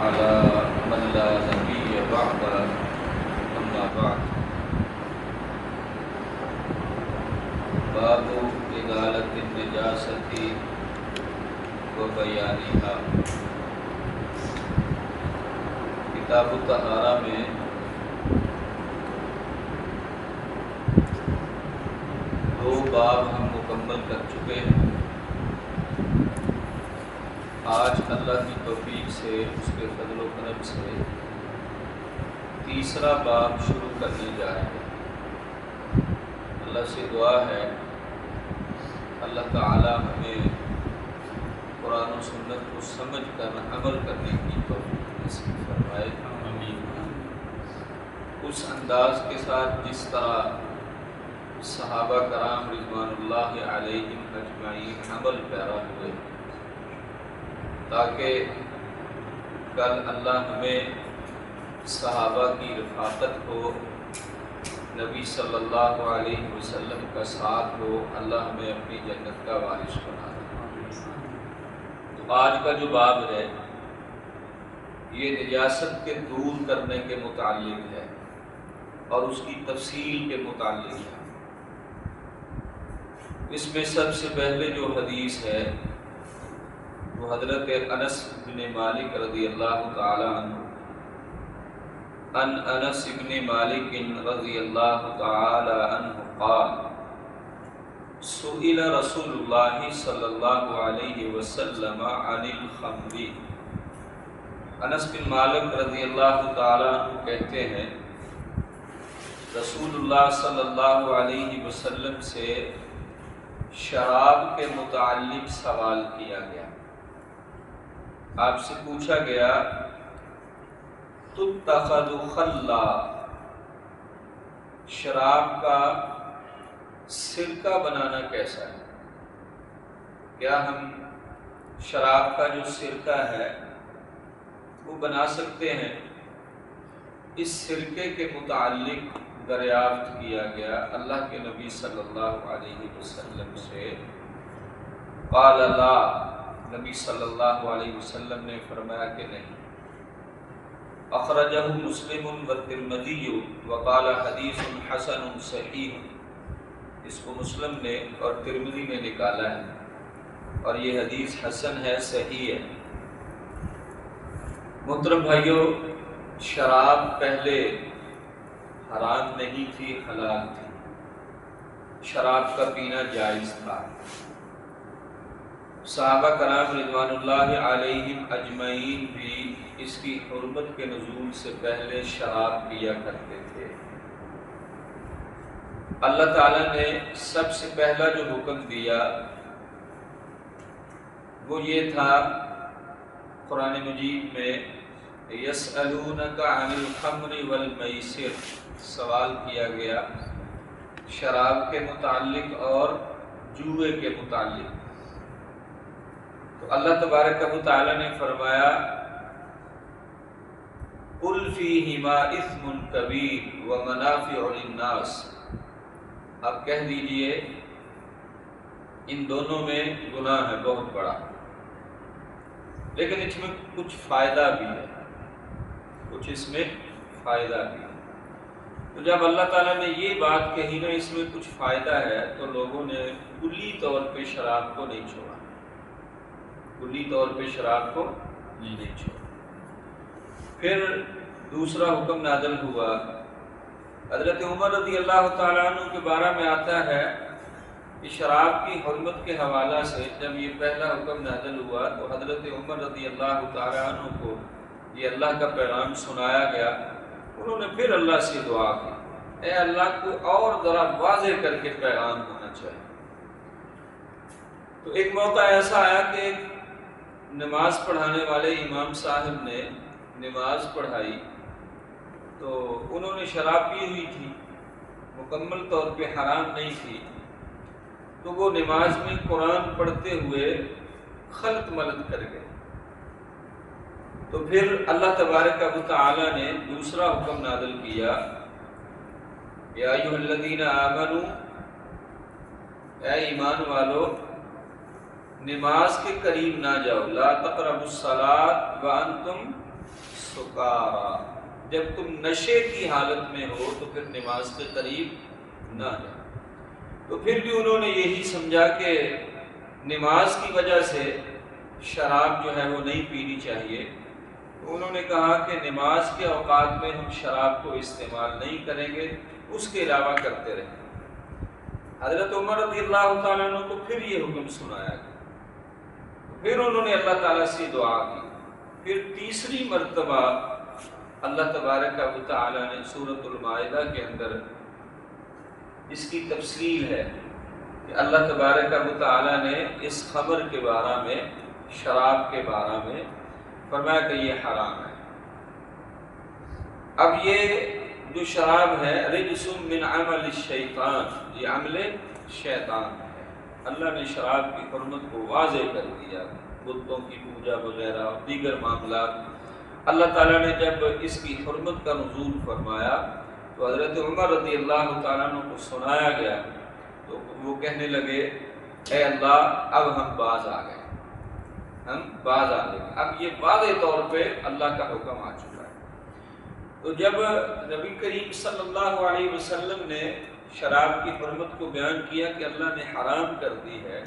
على من لا نبي بعده أما بعد باب إزالة النجاسة وبيانها۔ کتاب الطہارہ میں دو باب ہم مکمل کر چکے ہیں۔ آج اللہ کی توفیق سے، اس کے فضل و کرم سے تیسرا باب شروع کرنے جا رہے ہیں۔ اللہ سے دعا ہے اللہ تعالی ہمیں قرآن و سنت کو سمجھ کر عمل کرنے کی توفیق نصیب فرمائے۔ اس انداز کے ساتھ جس طرح صحابہ کرام رضوان اللہ علیہم اجمعین عمل پیرا ہوئے، تاکہ کل اللہ ہمیں صحابہ کی رفاقت ہو، نبی صلی اللہ علیہ وسلم کا ساتھ ہو، اللہ ہمیں اپنی جنت کا وارث بنا دے۔ تو آج کا جو باب ہے یہ نجاست کے دور کرنے کے متعلق ہے اور اس کی تفصیل کے متعلق ہے۔ اس میں سب سے پہلے جو حدیث ہے وہ حضرت انس بن مالک رضی اللہ تعالی عنہ ان انس بن مالک رضی اللہ تعالی عنہ قال سئل رسول اللہ صلی اللہ علیہ وسلم عن الخمر۔ انس بن مالک رضی اللہ تعالی عنہ کہتے ہیں رسول اللہ صلی اللہ علیہ وسلم سے شراب کے متعلق سوال کیا گیا۔ آپ سے پوچھا گیا تتخذ خلا، شراب کا سرکہ بنانا کیسا ہے؟ کیا ہم شراب کا جو سرکہ ہے وہ بنا سکتے ہیں؟ اس سرکے کے متعلق دریافت کیا گیا اللہ کے نبی صلی اللہ علیہ وسلم سے۔ قال لا، نبی صلی اللہ علیہ وسلم نے فرمایا کہ نہیں۔ اخرجہ مسلم والترمذی وقال حدیث حسن صحیح، اس کو مسلم نے اور ترمذی نے نکالا ہے اور یہ حدیث حسن ہے، صحیح ہے۔ محترم بھائیو، شراب پہلے حرام نہیں تھی، حلال تھی۔ شراب کا پینا جائز تھا۔ صحابہ کرام رضوان اللہ علیہم اجمعین بھی اس کی حرمت کے نزول سے پہلے شراب پیا کرتے تھے۔ اللہ تعالیٰ نے سب سے پہلا جو حکم دیا وہ یہ تھا قرآن مجید میں یسألونک عن الخمر والمیسر، سوال کیا گیا شراب کے متعلق اور جوئے کے متعلق۔ تو اللہ تبارک و تعالی نے فرمایا قل فیہما اثم کبیر ومنافع للناس، آپ کہہ دیجئے ان دونوں میں گناہ ہے بہت بڑا، لیکن اس میں کچھ فائدہ بھی ہے، کچھ اس میں فائدہ بھی ہے۔ تو جب اللہ تعالیٰ نے یہ بات کہی نا اس میں کچھ فائدہ ہے، تو لوگوں نے کلی طور پہ شراب کو نہیں چھوڑا، کلی طور پہ شراب کو نہیں چھوڑا۔ پھر دوسرا حکم نازل ہوا، حضرت عمر رضی اللہ تعالیٰ عنہ کے بارے میں آتا ہے کہ شراب کی حرمت کے حوالہ سے جب یہ پہلا حکم نازل ہوا تو حضرت عمر رضی اللہ تعالیٰ عنہ کو یہ اللہ کا پیغام سنایا گیا۔ انہوں نے پھر اللہ سے دعا کی، اے اللہ کو اور ذرا واضح کر کے پیغام ہونا چاہیے۔ تو ایک موقع ایسا آیا کہ نماز پڑھانے والے امام صاحب نے نماز پڑھائی تو انہوں نے شراب پی ہوئی تھی، مکمل طور پہ حرام نہیں تھی، تو وہ نماز میں قرآن پڑھتے ہوئے خلط ملط کر گئے۔ تو پھر اللہ تبارک و تعالی نے دوسرا حکم نازل کیا، یا ایھا الذین آمنوا، اے ایمان والو نماز کے قریب نہ جاؤ، لا تقربوا الصلاۃ وانتم سکارا، جب تم نشے کی حالت میں ہو تو پھر نماز کے قریب نہ جاؤ۔ تو پھر بھی انہوں نے یہی سمجھا کہ نماز کی وجہ سے شراب جو ہے وہ نہیں پینی چاہیے، تو انہوں نے کہا کہ نماز کے اوقات میں ہم شراب کو استعمال نہیں کریں گے، اس کے علاوہ کرتے رہیں۔ حضرت عمر رضی اللہ تعالیٰ عنہ کو پھر یہ حکم سنایا گیا، پھر انہوں نے اللہ تعالیٰ سے دعا کی۔ پھر تیسری مرتبہ اللہ تبارک و تعالیٰ نے سورۃ المائدہ کے اندر اس کی تفصیل ہے کہ اللہ تبارک و تعالیٰ نے اس خمر کے بارے میں، شراب کے بارے میں فرمایا کہ یہ حرام ہے۔ اب یہ جو شراب ہے رجس من عمل الشیطان، یہ عمل شیطان ہے۔ اللہ نے شراب کی حرمت کو واضح کر دیا، بتوں کی پوجا وغیرہ اور دیگر معاملات۔ اللہ تعالیٰ نے جب اس کی حرمت کا نزول فرمایا تو حضرت عمر رضی اللہ تعالیٰ عنہ کو سنایا گیا، تو وہ کہنے لگے اے اللہ اب ہم باز آ گئے، ہم باز آ گئے، اب یہ واضح طور پہ اللہ کا حکم آ چکا ہے۔ تو جب نبی کریم صلی اللہ علیہ وسلم نے شراب کی حرمت کو بیان کیا کہ اللہ نے حرام کر دی ہے،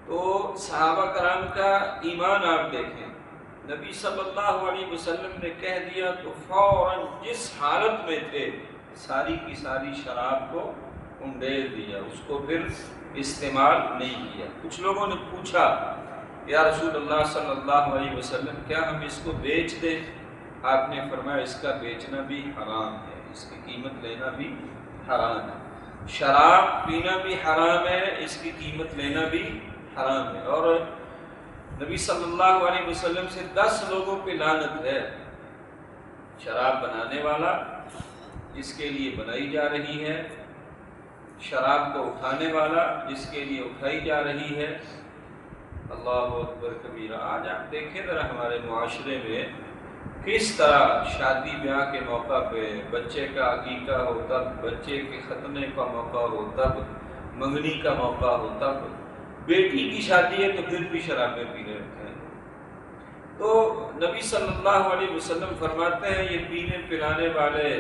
تو صحابہ کرام کا ایمان آپ دیکھیں، نبی صلی اللہ علیہ وسلم نے کہہ دیا تو فوراً جس حالت میں تھے ساری کی ساری شراب کو انڈیل دیا، اس کو پھر استعمال نہیں کیا۔ کچھ لوگوں نے پوچھا یا رسول اللہ صلی اللہ علیہ وسلم کیا ہم اس کو بیچ دیں؟ آپ نے فرمایا اس کا بیچنا بھی حرام ہے، اس کی قیمت لینا بھی حرام ہے، شراب پینا بھی حرام ہے، اس کی قیمت لینا بھی حرام ہے۔ اور نبی صلی اللہ علیہ وسلم سے 10 لوگوں پہ لعنت ہے، شراب بنانے والا جس کے لیے بنائی جا رہی ہے، شراب کو اٹھانے والا جس کے لیے اٹھائی جا رہی ہے۔ اللہ اکبر کبیرہ۔ آج آپ دیکھیں ذرا ہمارے معاشرے میں کس طرح شادی بیاہ کے موقع پہ بچے کا عقیقہ ہو تب، بچے کے ختنے کا موقع ہو تب، منگنی کا موقع ہو تب، بیٹی کی شادی ہے تو پھر بھی شرابیں پینے رکھتے ہیں۔ تو نبی صلی اللہ علیہ وسلم فرماتے ہیں یہ پینے پلانے والے،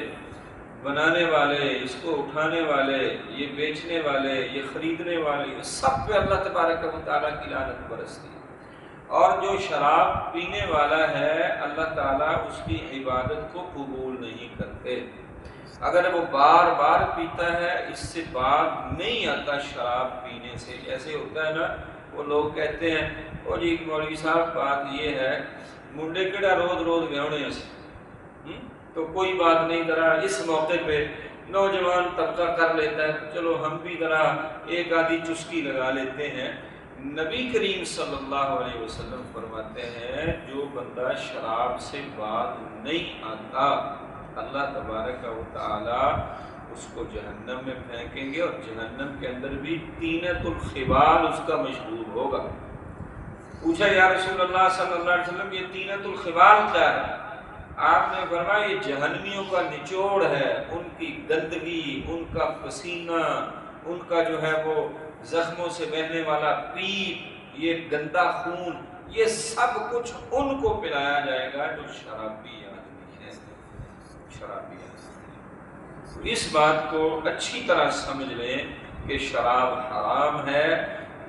بنانے والے، اس کو اٹھانے والے، یہ بیچنے والے، یہ خریدنے والے، سب پہ اللہ تبارک و تعالیٰ کی لعنت برستی ہے۔ اور جو شراب پینے والا ہے اللہ تعالیٰ اس کی عبادت کو قبول نہیں کرتے۔ اگر وہ بار بار پیتا ہے اس سے باز نہیں آتا شراب پینے سے۔ جیسے ہوتا ہے نا، وہ لوگ کہتے ہیں او جی مولوی صاحب بات یہ ہے منڈے کیڑا روز روز ویونے سے، تو کوئی بات نہیں، ذرا اس موقع پہ نوجوان طبقہ کر لیتا ہے، چلو ہم بھی ذرا ایک آدھی چسکی لگا لیتے ہیں۔ نبی کریم صلی اللہ علیہ وسلم فرماتے ہیں جو بندہ شراب سے باز نہیں آتا اللہ تبارک و تعالی اس کو جہنم میں پھینکیں گے، اور جہنم کے اندر بھی طینۃ الخبال اس کا مشہور ہوگا۔ پوچھا یا رسول اللہ صلی اللہ علیہ وسلم یہ طینۃ الخبال کیا ہے؟ آپ نے فرمایا یہ جہنمیوں کا نچوڑ ہے، ان کی گندگی، ان کا پسینہ، ان کا جو ہے وہ زخموں سے بہنے والا پیپ، یہ گندا خون، یہ سب کچھ ان کو پلایا جائے گا جو شرابی آدمی ہے، شرابی آدمی۔ اس بات کو اچھی طرح سمجھ لیں کہ شراب حرام ہے،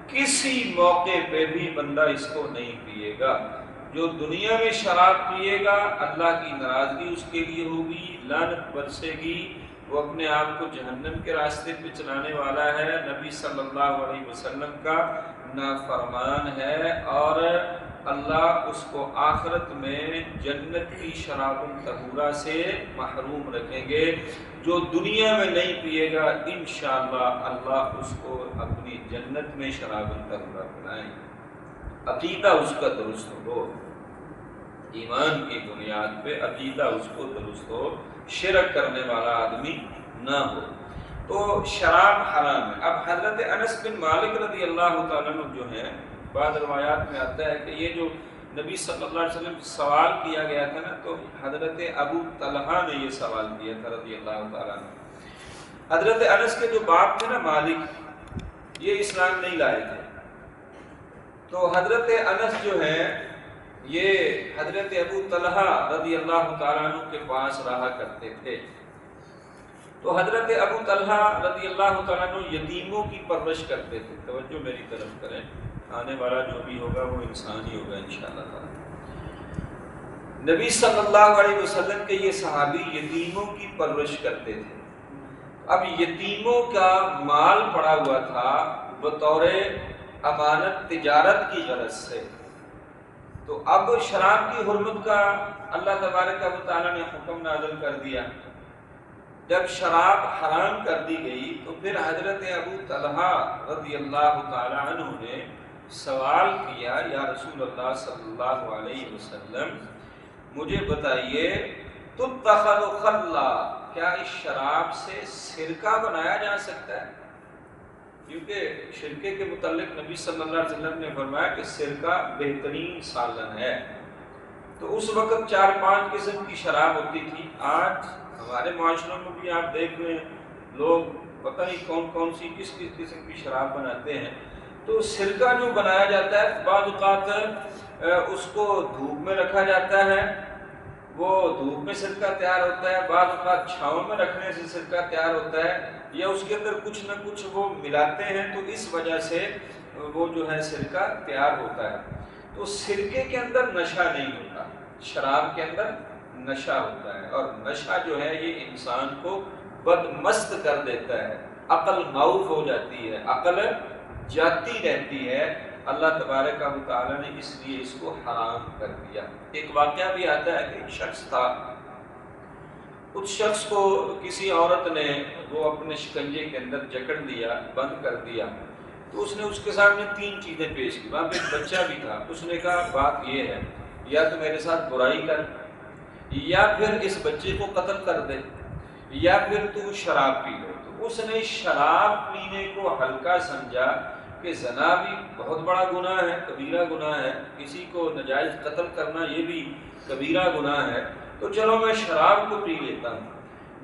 کسی موقع پہ بھی بندہ اس کو نہیں پیے گا۔ جو دنیا میں شراب پیے گا اللہ کی ناراضگی اس کے لیے ہوگی، لعنت برسے گی، وہ اپنے آپ کو جہنم کے راستے پہ چلانے والا ہے، نبی صلی اللہ علیہ وسلم کا نافرمان ہے، اور اللہ اس کو آخرت میں جنت کی شراب طہورہ سے محروم رکھیں گے۔ جو دنیا میں نہیں پیے گا انشاءاللہ اللہ اس کو اپنی جنت میں شراب طہورہ پلائیں۔ عقیدہ اس کا درست ہو، ایمان کی بنیاد پہ عقیدہ اس کو درست ہو، شرک کرنے والا آدمی نہ ہو۔ تو شراب حرام ہے۔ اب حضرت انس بن مالک رضی اللہ تعالیٰ عنہ جو ہیں، بعض روایات میں آتا ہے کہ یہ جو نبی صلی اللہ علیہ وسلم سوال کیا گیا تھا نا، تو حضرت ابو طلحہ نے یہ سوال کیا تھا رضی اللہ تعالیٰ عنہ۔ حضرت انس کے جو باپ تھے نا مالک، یہ اسلام نہیں لائے تھے، تو حضرت انس جو ہے یہ حضرت ابو طلحہ رضی اللہ تعالیٰ عنہ کے پاس رہا کرتے تھے۔ تو حضرت ابو طلحہ رضی اللہ تعالیٰ عنہ یتیموں کی پرورش کرتے تھے۔ توجہ میری طرف کریں، آنے والا جو بھی ہوگا وہ انسان ہی ہوگا انشاءاللہ تعالیٰ۔ نبی صلی اللہ علیہ وسلم کے یہ صحابی یتیموں کی پرورش کرتے تھے۔ اب یتیموں کا مال پڑا ہوا تھا بطور امانت تجارت کی غرض سے، تو اب شراب کی حرمت کا اللہ تبارک و تعالیٰ نے حکم نازل کر دیا۔ جب شراب حرام کر دی گئی تو پھر حضرت ابو طلحہ رضی اللہ تعالیٰ عنہ نے سوال کیا، یا رسول اللہ صلی اللہ علیہ وسلم مجھے بتائیے تتخذ خلا، کیا اس شراب سے سرکہ بنایا جا سکتا ہے؟ کیونکہ شرکے کے متعلق نبی صلی اللہ علیہ وسلم نے فرمایا کہ سرکہ بہترین سالن ہے۔ تو اس وقت 4-5 قسم کی شراب ہوتی تھی۔ آج ہمارے معاشروں میں بھی آپ دیکھ لیں، لوگ پتہ نہیں کون کون سی کس کس قسم کی شراب بناتے ہیں۔ تو سرکہ جو بنایا جاتا ہے بعض اوقات اس کو دھوپ میں رکھا جاتا ہے، وہ دھوپ میں سرکہ تیار ہوتا ہے، بعض اوقات چھاؤں میں رکھنے سے سرکہ تیار ہوتا ہے، یا اس کے اندر کچھ نہ کچھ وہ ملاتے ہیں، تو اس وجہ سے وہ جو ہے سرکہ تیار ہوتا ہے۔ تو سرکے کے اندر نشہ نہیں ہوتا، شراب کے اندر نشہ ہوتا ہے، اور نشہ جو ہے یہ انسان کو بدمست کر دیتا ہے، عقل معوف ہو جاتی ہے، عقل جاتی رہتی ہے۔ اللہ تبارک و تعالیٰ نے اس لیے اس کو حرام کر دیا۔ ایک واقعہ بھی آتا ہے کہ ایک شخص تھا، اس شخص کو کسی عورت نے وہ اپنے شکنجے کے اندر جکڑ دیا، بند کر دیا، تو اس نے اس کے سامنے 3 چیزیں پیش کی۔ وہاں پہ ایک بچہ بھی تھا، اس نے کہا بات یہ ہے، یا تو میرے ساتھ برائی کر، یا پھر اس بچے کو قتل کر دے، یا پھر تو شراب پی لو۔ تو اس نے شراب پینے کو ہلکا سمجھا کہ زنا بھی بہت بڑا گناہ ہے، کبیرہ گناہ ہے، کسی کو ناجائز قتل کرنا یہ بھی کبیرہ گناہ ہے، تو چلو میں شراب کو پی لیتا ہوں۔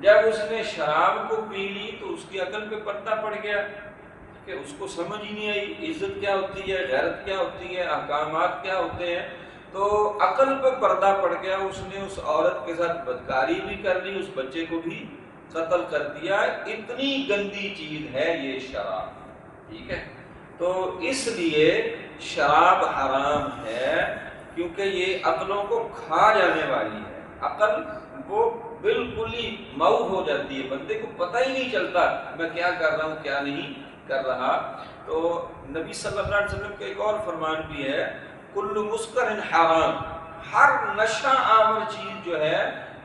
جب اس نے شراب کو پی لی تو اس کی عقل پہ پردہ پڑ گیا کہ اس کو سمجھ ہی نہیں آئی عزت کیا ہوتی ہے، غیرت کیا ہوتی ہے، احکامات کیا ہوتے ہیں، تو عقل پہ پردہ پڑ گیا، اس نے اس عورت کے ساتھ بدکاری بھی کر لی، اس بچے کو بھی قتل کر دیا۔ اتنی گندی چیز ہے یہ شراب، ٹھیک ہے؟ تو اس لیے شراب حرام ہے، کیونکہ یہ عقلوں کو کھا جانے والی ہے، عقل وہ بالکل ہی مئو ہو جاتی ہے، بندے کو پتہ ہی نہیں چلتا میں کیا کر رہا ہوں کیا نہیں کر رہا۔ تو نبی صلی اللہ علیہ وسلم کا ایک اور فرمان بھی ہے، کل مسکر حرام، ہر نشہ آور چیز جو ہے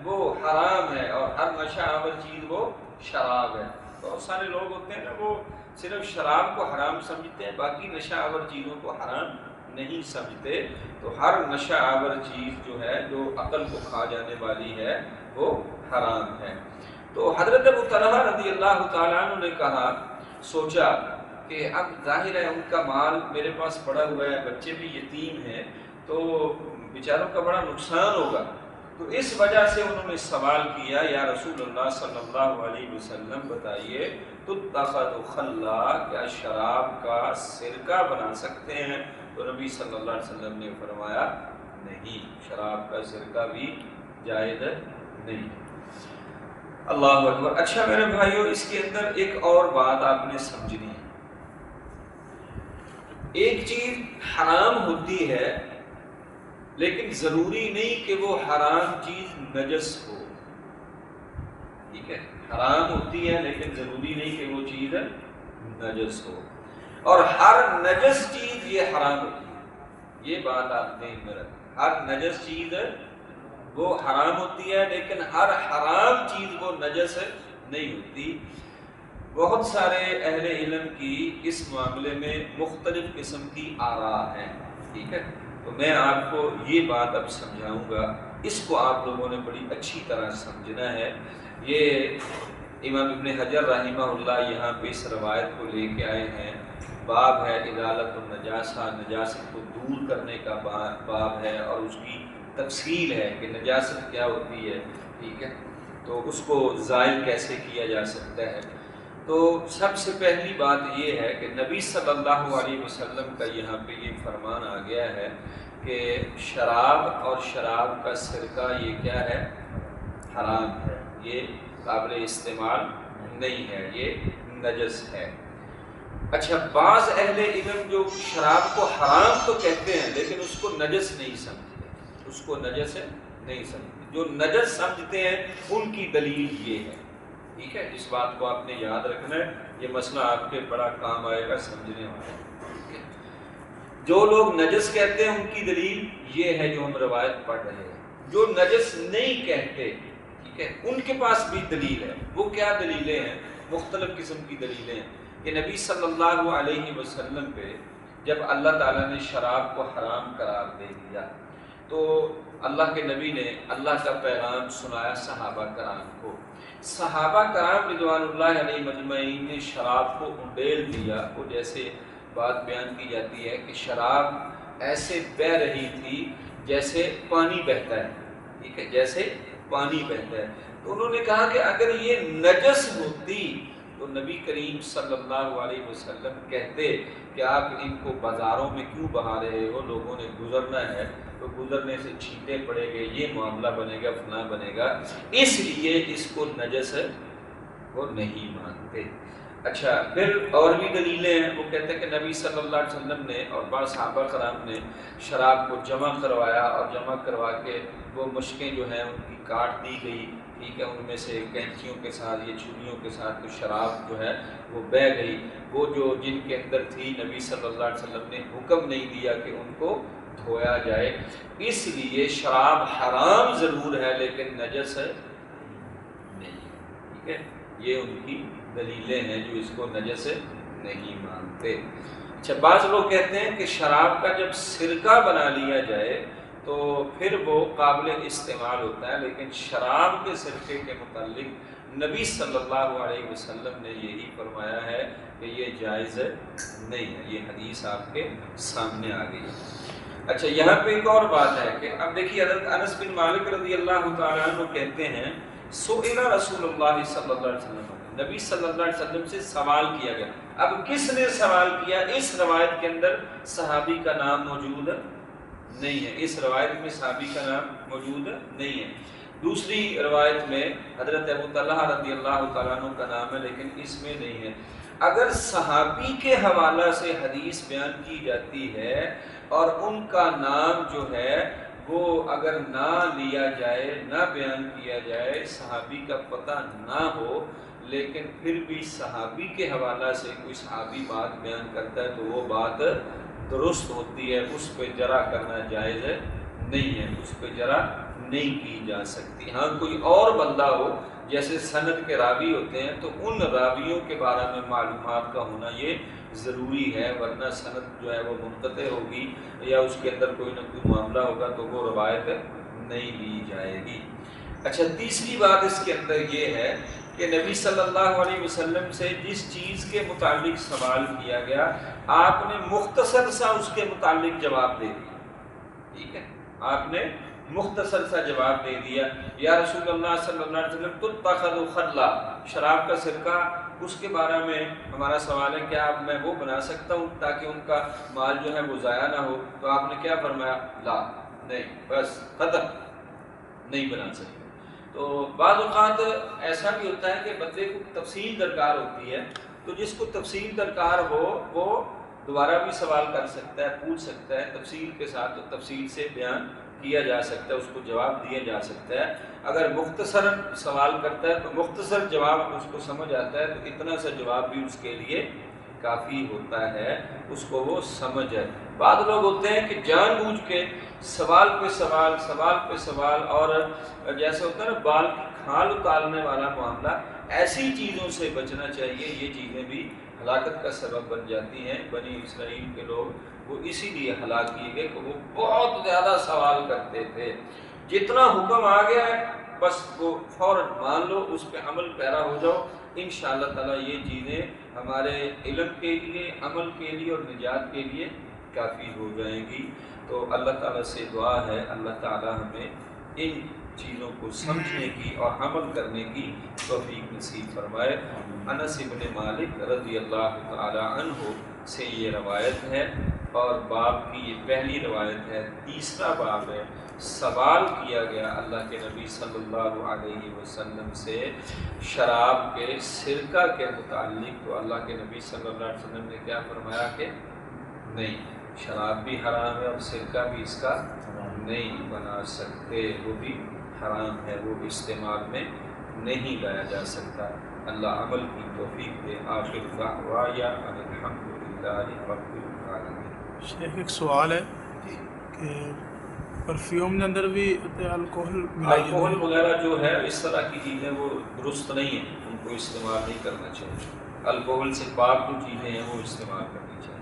وہ حرام ہے، اور ہر نشہ آور چیز وہ شراب ہے۔ بہت سارے لوگ ہوتے ہیں نا، وہ صرف شراب کو حرام سمجھتے ہیں، باقی نشہ آور چیزوں کو حرام نہیں سمجھتے۔ تو ہر نشہ آور چیز جو ہے جو عقل کو کھا جانے والی ہے وہ حرام ہے۔ تو حضرت ابو طلحہ رضی اللہ تعالیٰ عنہ نے کہا، سوچا کہ اب ظاہر ہے ان کا مال میرے پاس پڑا ہوا ہے، بچے بھی یتیم ہیں، تو بیچاروں کا بڑا نقصان ہوگا۔ تو اس وجہ سے انہوں نے سوال کیا، یا رسول اللہ صلی اللہ علیہ وسلم بتائیے تتخذ خلا، کیا شراب کا سرکہ بنا سکتے ہیں؟ تو نبی صلی اللہ علیہ وسلم نے فرمایا نہیں، شراب کا سرکہ بھی جائز نہیں۔ اللہ اکبر۔ اچھا میرے بھائیوں، اس کے اندر ایک اور بات آپ نے سمجھنی ہے۔ ایک چیز حرام ہوتی ہے لیکن ضروری نہیں کہ وہ حرام چیز نجس ہو، ٹھیک ہے؟ حرام ہوتی ہے لیکن ضروری نہیں کہ وہ چیز نجس ہو، اور ہر نجس چیز یہ حرام ہوتی ہے، یہ بات آپ ذہن میں رکھیں۔ ہر نجس چیز وہ حرام ہوتی ہے لیکن ہر حرام چیز وہ نجس نہیں ہوتی۔ بہت سارے اہل علم کی اس معاملے میں مختلف قسم کی آراء ہیں، ٹھیک ہے؟ تو میں آپ کو یہ بات اب سمجھاؤں گا، اس کو آپ لوگوں نے بڑی اچھی طرح سمجھنا ہے۔ یہ امام ابن حجر رحمہ اللہ یہاں پہ اس روایت کو لے کے آئے ہیں، باب ہے ازالۃ النجاسہ، نجاست کو دور کرنے کا باب ہے، اور اس کی تفصیل ہے کہ نجاست کیا ہوتی ہے، ٹھیک ہے؟ تو اس کو زائل کیسے کیا جا سکتا ہے۔ تو سب سے پہلی بات یہ ہے کہ نبی صلی اللہ علیہ وسلم کا یہاں پہ یہ فرمان آ گیا ہے کہ شراب اور شراب کا سرکہ یہ کیا ہے؟ حرام ہے، یہ قابل استعمال نہیں ہے، یہ نجس ہے۔ اچھا، بعض اہل علم جو شراب کو حرام تو کہتے ہیں لیکن اس کو نجس نہیں سمجھتے، اس کو نجس نہیں سمجھتے، جو نجس سمجھتے ہیں ان کی دلیل یہ ہے۔ ٹھیک ہے، اس بات کو آپ نے یاد رکھنا ہے، یہ مسئلہ آپ کے بڑا کام آئے گا سمجھنے والا۔ جو لوگ نجس کہتے ہیں ان کی دلیل یہ ہے جو ہم روایت پڑھ رہے ہیں۔ جو نجس نہیں کہتے، ٹھیک ہے، ان کے پاس بھی دلیل ہے۔ وہ کیا دلیلیں ہیں؟ مختلف قسم کی دلیلیں ہیں کہ نبی صلی اللہ علیہ وسلم پہ جب اللہ تعالیٰ نے شراب کو حرام قرار دے دیا تو اللہ کے نبی نے اللہ کا پیغام سنایا صحابہ کرام کو۔ صحابہ کرام رضوان اللہ علیہ مجمعین نے شراب کو انڈیل دیا۔ وہ جیسے بات بیان کی جاتی ہے کہ شراب ایسے بہہ رہی تھی جیسے پانی بہتا ہے، ٹھیک ہے، جیسے پانی بہتا ہے۔ تو انہوں نے کہا کہ اگر یہ نجس ہوتی تو نبی کریم صلی اللہ علیہ وسلم کہتے کہ آپ ان کو بازاروں میں کیوں بہا رہے ہو، لوگوں نے گزرنا ہے تو گزرنے سے چھینٹے پڑے گے، یہ معاملہ بنے گا، فلاں بنے گا، اس لیے اس کو نجس وہ نہیں مانتے۔ اچھا، پھر اور بھی دلیلیں ہیں۔ وہ کہتے ہیں کہ نبی صلی اللہ علیہ وسلم نے اور بعض صحابہ کرام نے شراب کو جمع کروایا اور جمع کروا کے وہ مشکیں جو ہیں ان کی کاٹ دی گئی، ٹھیک ہے، ان میں سے کینچیوں کے ساتھ یا چھریوں کے ساتھ تو شراب جو ہے وہ بہہ گئی۔ وہ جو جن کے اندر تھی نبی صلی اللہ علیہ وسلم نے حکم نہیں دیا کہ ان کو دھویا جائے، اس لیے شراب حرام ضرور ہے لیکن نجس نہیں، ٹھیک ہے، یہ ان کی دلیلیں ہیں جو اس کو نجس نہیں مانتے۔ اچھا، بعض لوگ کہتے ہیں کہ شراب کا جب سرکہ بنا لیا جائے تو پھر وہ قابل استعمال ہوتا ہے، لیکن شراب کے سرکے کے متعلق نبی صلی اللہ علیہ وسلم نے یہی فرمایا ہے کہ یہ جائز نہیں ہے۔ یہ حدیث آپ کے سامنے آ گئی ہے۔ اچھا، یہاں پہ ایک اور بات ہے کہ اب دیکھیے حضرت انس بن مالک رضی اللہ تعالیٰ عنہ کہتے ہیں سئل رسول اللہ صلی اللہ علیہ وسلم، نبی صلی اللہ علیہ وسلم سے سوال کیا گیا۔ اب کس نے سوال کیا؟ اس روایت کے اندر صحابی کا نام موجود نہیں ہے، اس روایت میں صحابی کا نام موجود نہیں ہے۔ دوسری روایت میں حضرت ابو طلحہ رضی اللہ تعالیٰ عنہ کا نام ہے لیکن اس میں نہیں ہے۔ اگر صحابی کے حوالہ سے حدیث بیان کی جاتی ہے اور ان کا نام جو ہے وہ اگر نہ لیا جائے، نہ بیان کیا جائے، صحابی کا پتہ نہ ہو، لیکن پھر بھی صحابی کے حوالہ سے کوئی صحابی بات بیان کرتا ہے تو وہ بات درست ہوتی ہے، اس پہ جرح کرنا جائز نہیں ہے، اس پہ جرح نہیں کی جا سکتی۔ ہاں کوئی اور بندہ ہو، جیسے سند کے راوی ہوتے ہیں تو ان راویوں کے بارے میں معلومات کا ہونا یہ ضروری ہے، ورنہ سند جو ہے وہ منقطع ہوگی یا اس کے اندر کوئی نہ کوئی معاملہ ہوگا تو وہ روایت نہیں لی جائے گی۔ اچھا، تیسری بات اس کے اندر یہ ہے کہ نبی صلی اللہ علیہ وسلم سے جس چیز کے متعلق سوال کیا گیا آپ نے مختصر سا اس کے متعلق جواب دے دیا، ٹھیک ہے، آپ نے مختصر سا جواب دے دیا، یا رسول اللہ صلی اللہ علیہ وسلم تتخذ خلا، شراب کا سرکہ اس کے بارے میں ہمارا سوال ہے کیا میں وہ بنا سکتا ہوں تاکہ ان کا مال جو ہے وہ ضائع نہ ہو؟ تو آپ نے کیا فرمایا؟ لا، نہیں، بس ختم، نہیں بنا سکتے۔ تو بعض اوقات ایسا بھی ہوتا ہے کہ بندے کو تفصیل درکار ہوتی ہے، تو جس کو تفصیل درکار ہو وہ دوبارہ بھی سوال کر سکتا ہے، پوچھ سکتا ہے تفصیل کے ساتھ، تو تفصیل سے بیان کیا جا سکتا ہے، اس کو جواب دیا جا سکتا ہے۔ اگر مختصر سوال کرتا ہے تو مختصر جواب اس کو سمجھ آتا ہے تو اتنا سا جواب بھی اس کے لیے کافی ہوتا ہے، اس کو وہ سمجھ ہے۔ بعض لوگ ہوتے ہیں کہ جان بوجھ کے سوال پہ سوال، سوال پہ سوال، اور جیسے ہوتا ہے نا بال کی کھال اتارنے والا معاملہ، ایسی چیزوں سے بچنا چاہیے۔ یہ چیزیں بھی ہلاکت کا سبب بن جاتی ہیں۔ بنی اسرائیل کے لوگ وہ اسی لیے ہلاک کیے گئے کہ وہ بہت زیادہ سوال کرتے تھے۔ جتنا حکم آ گیا ہے بس وہ فوراً مان لو، اس پہ عمل پیرا ہو جاؤ، انشاءاللہ تعالیٰ یہ چیزیں ہمارے علم کے لیے، عمل کے لیے اور نجات کے لیے کافی ہو جائیں گی۔ تو اللہ تعالیٰ سے دعا ہے اللہ تعالیٰ ہمیں ان چیزوں کو سمجھنے کی اور عمل کرنے کی توفیق نصیب فرمائے۔ انس بن مالک رضی اللہ تعالیٰ عنہ سے یہ روایت ہے اور باب کی یہ پہلی روایت ہے۔ تیسرا باب ہے، سوال کیا گیا اللہ کے نبی صلی اللہ علیہ وسلم سے شراب کے سرقہ کے متعلق، تو اللہ کے نبی صلی اللہ علیہ وسلم نے کیا فرمایا کہ نہیں، شراب بھی حرام ہے اور سرقہ بھی اس کا نہیں بنا سکتے، وہ بھی حرام ہے، وہ استعمال میں نہیں لایا جا سکتا۔ اللہ عمل کی توفیق دے۔ آخر دعوایا ان الحمدللہ رب العالمین۔ شیخ ایک سوال ہے کہ پرفیوم کے اندر بھی الکوہل ملائی الکوہل وغیرہ جو ہے اس طرح کی چیزیں وہ درست نہیں ہیں، ان کو استعمال نہیں کرنا چاہیے۔ الکوہل سے پاک جو چیزیں ہیں وہ استعمال کرنی چاہیے۔